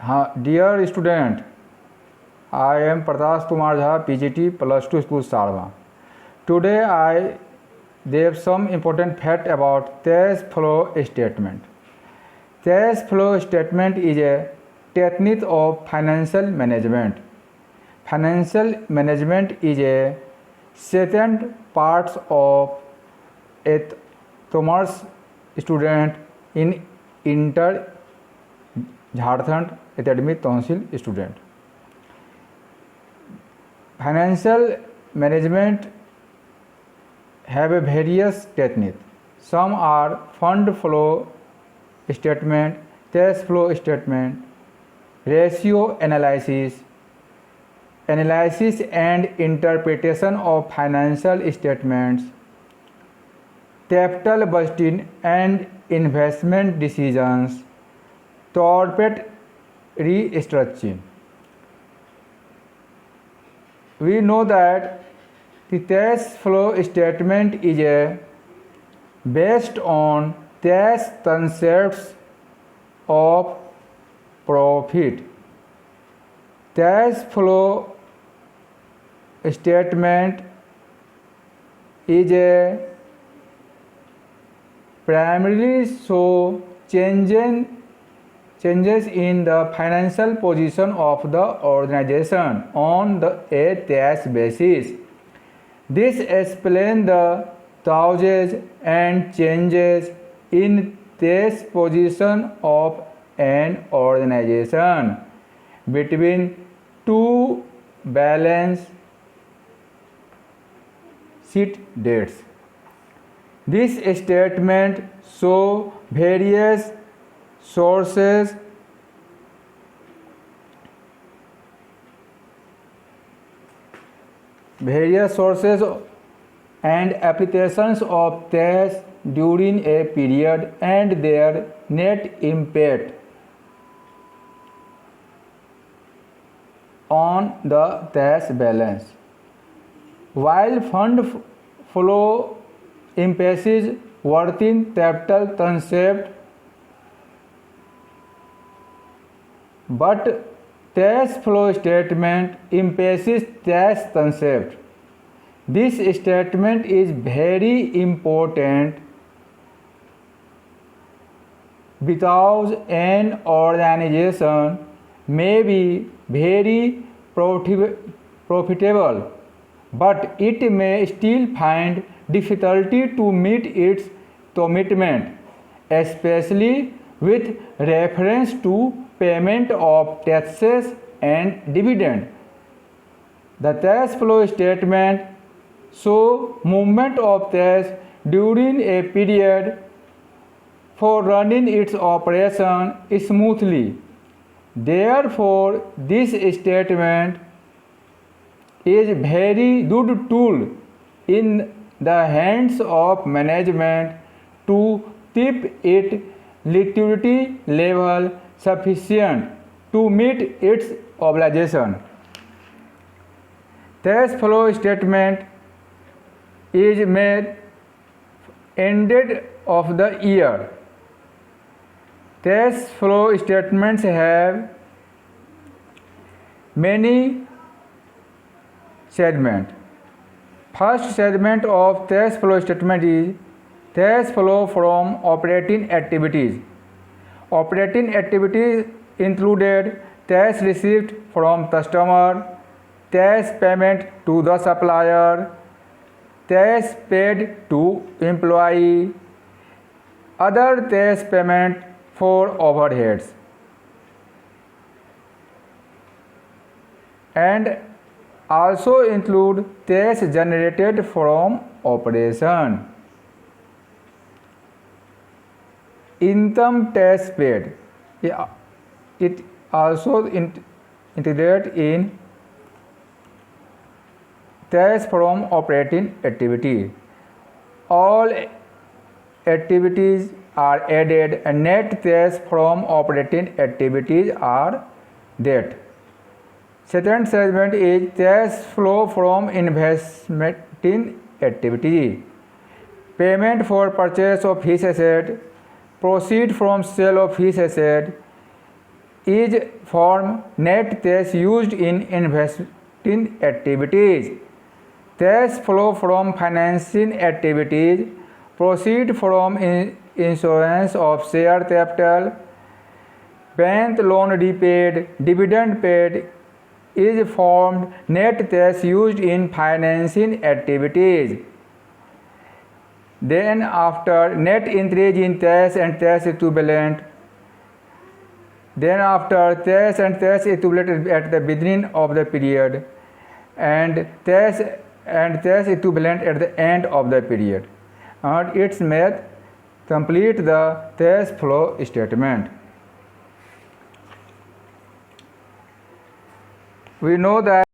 हाँ dear student, I am Pratash Kumar Jha, PGT +2 School Sarva. Today I gave some important fact about cash flow statement. Cash flow statement is a technique of financial management. Financial management is a second part of a commerce student in Inter Jharkhand Academy Council student. Financial management have a various techniques. Some are fund flow statement, cash flow statement, ratio analysis, analysis and interpretation of financial statements, capital budgeting and investment decisions, corporate restructuring. We know that the cash flow statement is based on cash concepts of profit. Cash flow statement is primarily show changes in the financial position of the organization on a cash basis. This explains the causes and changes in cash position of an organization between two balance sheet dates. This statement shows various sources and applications of cash during a period and their net impact on the cash balance. While fund flow emphasizes working capital concept, but cash flow statement emphasizes cash concept. This statement is very important because an organization may be very profitable, but it may still find difficulty to meet its commitment, especially with reference to payment of taxes and dividend. The cash flow statement shows movement of cash during a period for running its operation smoothly. Therefore, this statement is a very good tool in the hands of management to keep its liquidity level sufficient to meet its obligation. Cash flow statement is made ended of the year. Cash flow statements have many segments. First segment of cash flow statement is cash flow from operating activities. Operating activities included cash received from customer, cash payment to the supplier, cash paid to employee, other cash payment for overheads, and also include cash generated from operation. Income tax paid. It also integrates in cash from operating activity. All activities are added and net cash from operating activities are that. Second segment is cash flow from investing activity. Payment for purchase of fixed asset, proceed from sale of fixed asset, is form net cash used in investing activities. Cash flow from financing activities, proceed from insurance of share capital, bank loan repaid, dividend paid is formed net cash used in financing activities. Then after net increase in cash and cash equivalent. Then after cash and cash equivalent at the beginning of the period and cash equivalent at the end of the period. And its math complete the cash flow statement. We know that